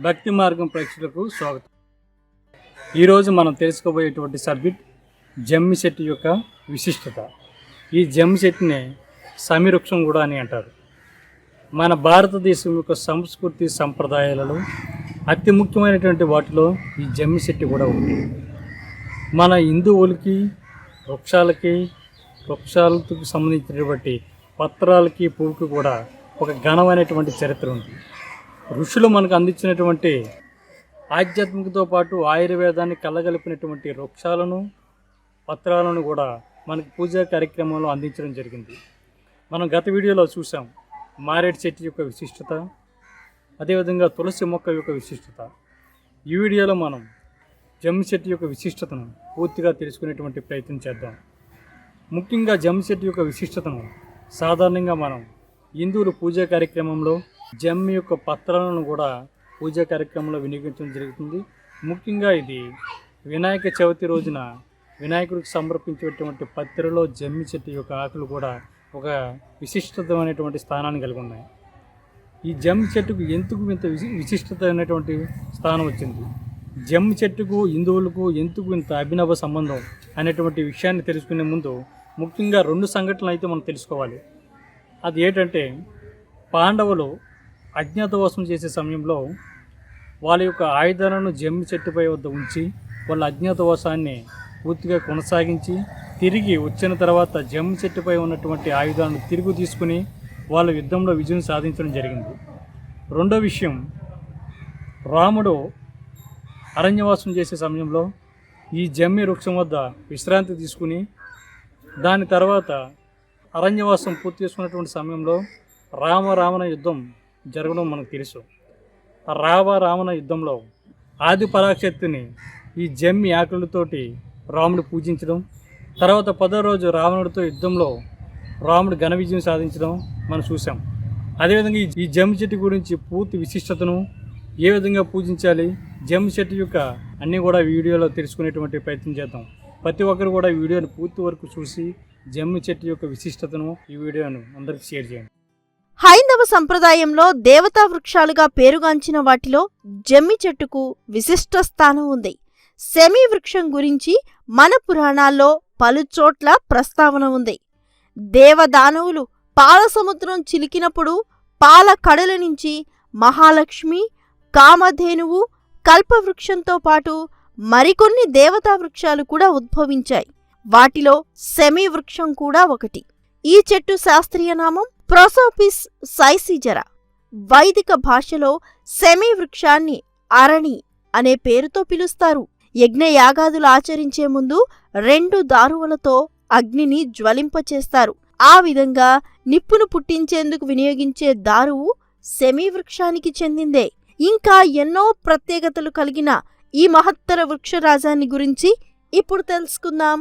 భక్తి మార్గం ప్రేక్షకులకు స్వాగతం. ఈరోజు మనం తెలుసుకోబోయేటువంటి సబ్జెక్ట్ జమ్మి చెట్టు యొక్క విశిష్టత. ఈ జమ్మి చెట్టునే సమివృక్షం కూడా అని అంటారు. మన భారతదేశం యొక్క సంస్కృతి సంప్రదాయాలలో అతి ముఖ్యమైనటువంటి వాటిలో ఈ జమ్మి చెట్టు కూడా ఉంది. మన హిందువులకి వృక్షాలకు సంబంధించినటువంటి పత్రాలకి పువ్వుకి కూడా ఒక ఘనమైనటువంటి చరిత్ర ఉంది. ఋషులు మనకు అందించినటువంటి ఆధ్యాత్మికతో పాటు ఆయుర్వేదాన్ని కలగలిపినటువంటి వృక్షాలను పత్రాలను కూడా మనకు పూజా కార్యక్రమంలో అందించడం జరిగింది. మనం గత వీడియోలో చూసాం మారేడు చెట్టు యొక్క విశిష్టత, అదేవిధంగా తులసి మొక్క యొక్క విశిష్టత. ఈ వీడియోలో మనం జమ్మి చెట్టు యొక్క విశిష్టతను పూర్తిగా తెలుసుకునేటువంటి ప్రయత్నం చేద్దాం. ముఖ్యంగా జమ్మి చెట్టు యొక్క విశిష్టతను సాధారణంగా మనం హిందువులు పూజా కార్యక్రమంలో జమ్మి యొక్క పత్రాలను కూడా పూజా కార్యక్రమంలో వినియోగించడం జరుగుతుంది. ముఖ్యంగా ఇది వినాయక చవితి రోజున వినాయకుడికి సమర్పించేటువంటి పత్రిలో జమ్మి చెట్టు యొక్క ఆకులు కూడా ఒక విశిష్టమైనటువంటి స్థానాన్ని కలిగి ఉన్నాయి. ఈ జమ్మి చెట్టుకు ఎందుకు ఇంత విశిష్టత అనేటువంటి స్థానం వచ్చింది? జమ్మి చెట్టుకు హిందువులకు ఎందుకు ఇంత అభినవ సంబంధం అనేటువంటి విషయాన్ని తెలుసుకునే ముందు ముఖ్యంగా 2 సంఘటనలు అయితే మనం తెలుసుకోవాలి. అది ఏంటంటే, పాండవులు అజ్ఞాతవాసం చేసే సమయంలో వాళ్ళ యొక్క ఆయుధాలను జమ్మి చెట్టుపై వద్ద ఉంచి వాళ్ళ అజ్ఞాతవాసాన్ని పూర్తిగా కొనసాగించి తిరిగి వచ్చిన తర్వాత జమ్మి చెట్టుపై ఉన్నటువంటి ఆయుధాలను తిరిగి తీసుకుని వాళ్ళ యుద్ధంలో విజయం సాధించడం జరిగింది. రెండో విషయం, రాముడు అరణ్యవాసం చేసే సమయంలో ఈ జమ్మి వృక్షం వద్ద విశ్రాంతి తీసుకుని దాని తర్వాత అరణ్యవాసం పూర్తి చేసుకున్నటువంటి సమయంలో రావణ యుద్ధం జరగడం మనకు తెలుసు. ఆ రావణ యుద్ధంలో ఆది పరాశక్తిని ఈ జమ్మి ఆకులతోటి రాముడు పూజించడం, తర్వాత 10వ రోజు రావణుడితో యుద్ధంలో రాముడు ఘన విజయం సాధించడం మనం చూసాం. అదేవిధంగా ఈ జమ్మి చెట్టు గురించి పూర్తి విశిష్టతను ఏ విధంగా పూజించాలి, జమ్మి చెట్టు యొక్క అన్నీ కూడా వీడియోలో తెలుసుకునేటువంటి ప్రయత్నం చేద్దాం. ప్రతి ఒక్కరు కూడా ఈ వీడియోని పూర్తి వరకు చూసి జమ్మి చెట్టు యొక్క విశిష్టతను ఈ వీడియోను అందరికీ షేర్ చేయండి. హైందవ సంప్రదాయంలో దేవతా వృక్షాలుగా పేరుగాంచిన వాటిలో జమ్మి చెట్టుకు విశిష్ట స్థానం ఉంది. సెమీ వృక్షం గురించి మన పురాణాల్లో పలుచోట్ల ప్రస్తావన ఉంది. దేవదానవులు పాలసముద్రం చిలికినప్పుడు పాల కడల నుంచి మహాలక్ష్మి, కామధేనువు, కల్పవృక్షంతో పాటు మరికొన్ని దేవతా వృక్షాలు కూడా ఉద్భవించాయి. వాటిలో సెమీ వృక్షం కూడా ఒకటి. ఈ చెట్టు శాస్త్రీయ నామం ప్రోసోపిస్ సైసిజరా. వైదిక భాషలో సెమీ వృక్షాన్ని అరణి అనే పేరుతో పిలుస్తారు. యజ్ఞయాగాదులు ఆచరించే ముందు 2 దారువులతో అగ్నిని జ్వలింపచేస్తారు. ఆ విధంగా నిప్పును పుట్టించేందుకు వినియోగించే దారువు సెమీ వృక్షానికి చెందిందే. ఇంకా ఎన్నో ప్రత్యేకతలు కలిగిన ఈ మహత్తర వృక్షరాజాన్ని గురించి ఇప్పుడు తెలుసుకుందాం.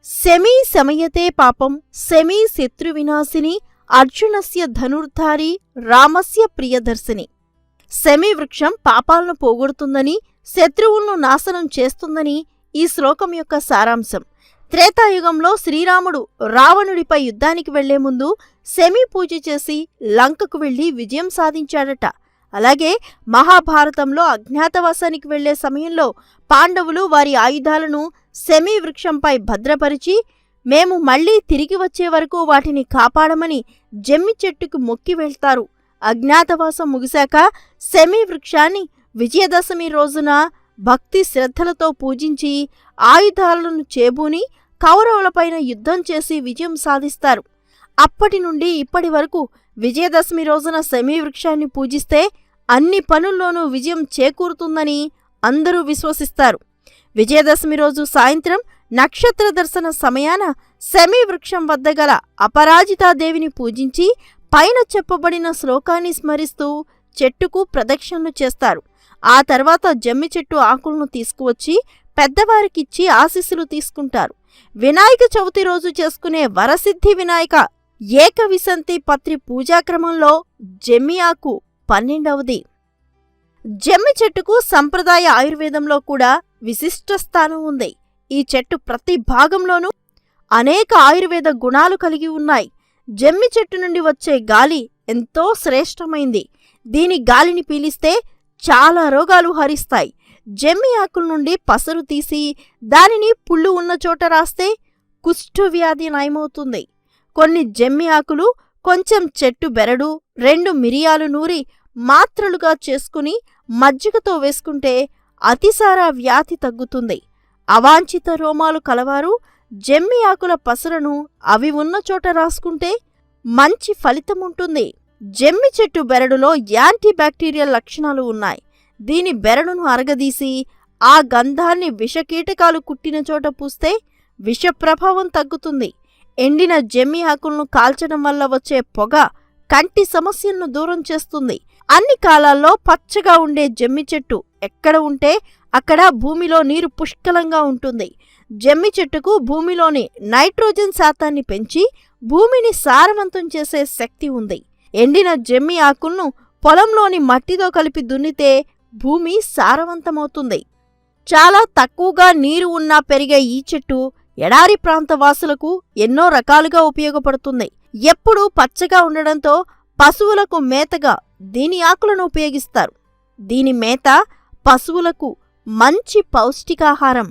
సెమీ శమయతే పాపం సెమీ శత్రువినాశిని అర్జునస్య ధనుర్ధారి రామస్య ప్రియదర్శిని. సెమీ వృక్షం పాపాలను పోగొడుతుందని, శత్రువులను నాశనం చేస్తుందని ఈ శ్లోకం యొక్క సారాంశం. త్రేతాయుగంలో శ్రీరాముడు రావణుడిపై యుద్ధానికి వెళ్లే ముందు సెమీ పూజ చేసి లంకకు వెళ్లి విజయం సాధించాడట. అలాగే మహాభారతంలో అజ్ఞాతవాసానికి వెళ్లే సమయంలో పాండవులు వారి ఆయుధాలను సెమీ వృక్షంపై భద్రపరిచి మేము మళ్లీ తిరిగి వచ్చే వరకు వాటిని కాపాడమని జమ్మి చెట్టుకు మొక్కి వెళ్తారు. అజ్ఞాతవాసం ముగిశాక సెమీ వృక్షాన్ని విజయదశమి రోజున భక్తి శ్రద్ధలతో పూజించి ఆయుధాలను చేబూని కౌరవులపైన యుద్ధం చేసి విజయం సాధిస్తారు. అప్పటి నుండి ఇప్పటి వరకు విజయదశమి రోజున సెమీ వృక్షాన్ని పూజిస్తే అన్ని పనుల్లోనూ విజయం చేకూరుతుందని అందరూ విశ్వసిస్తారు. విజయదశమి రోజు సాయంత్రం నక్షత్ర దర్శన సమయాన సెమీ వృక్షం వద్ద గల అపరాజితాదేవిని పూజించి పైన చెప్పబడిన శ్లోకాన్ని స్మరిస్తూ చెట్టుకు ప్రదక్షిణలు చేస్తారు. ఆ తర్వాత జమ్మి చెట్టు ఆకులను తీసుకువచ్చి పెద్దవారికిచ్చి ఆశీస్సులు తీసుకుంటారు. వినాయక చవితి రోజు చేసుకునే వరసిద్ధి వినాయక ఏకవిశంతి పత్రి పూజాక్రమంలో జమ్మి ఆకు 12వది. జమ్మి చెట్టుకు సంప్రదాయ ఆయుర్వేదంలో కూడా విశిష్ట స్థానం ఉంది. ఈ చెట్టు ప్రతి భాగంలోనూ అనేక ఆయుర్వేద గుణాలు కలిగి ఉన్నాయి. జమ్మి చెట్టు నుండి వచ్చే గాలి ఎంతో శ్రేష్టమైంది. దీని గాలిని పీలిస్తే చాలా రోగాలు హరిస్తాయి. జమ్మి ఆకుల నుండి పసరు తీసి దానిని పుళ్ళు ఉన్న చోట రాస్తే కుష్ఠవ్యాధి నయమవుతుంది. కొన్ని జమ్మి ఆకులు, కొంచెం చెట్టు బెరడు, 2 మిరియాలు నూరి మాత్రలుగా చేసుకుని మజ్జిగతో వేసుకుంటే అతిసార వ్యాధి తగ్గుతుంది. అవాంఛిత రోమాలు కలవారు జమ్మి ఆకుల పసరను అవి ఉన్న చోట రాసుకుంటే మంచి ఫలితముంటుంది. జమ్మి చెట్టు బెరడులో యాంటీబ్యాక్టీరియల్ లక్షణాలు ఉన్నాయి. దీని బెరడును అరగదీసి ఆ గంధాన్ని విషకీటకాలు కుట్టిన చోట పూస్తే విష ప్రభావం తగ్గుతుంది. ఎండిన జమ్మి ఆకులను కాల్చడం వల్ల వచ్చే పొగ కంటి సమస్యలను దూరం చేస్తుంది. అన్ని కాలాల్లో పచ్చగా ఉండే జమ్మి చెట్టు ఎక్కడ ఉంటే అక్కడ భూమిలో నీరు పుష్కలంగా ఉంటుంది. జమ్మి చెట్టుకు భూమిలోని నైట్రోజన్ శాతాన్ని పెంచి భూమిని సారవంతం చేసే శక్తి ఉంది. ఎండిన జమ్మి ఆకులను పొలంలోని మట్టితో కలిపి దున్నితే భూమి సారవంతమవుతుంది. చాలా తక్కువగా నీరు ఉన్నా పెరిగే ఈ చెట్టు ఎడారి ప్రాంత వాసులకు ఎన్నో రకాలుగా ఉపయోగపడుతుంది. ఎప్పుడూ పచ్చగా ఉండడంతో పశువులకు మేతగా దీని ఆకులను ఉపయోగిస్తారు. దీని మేత పశువులకు మంచి పౌష్టికాహారం.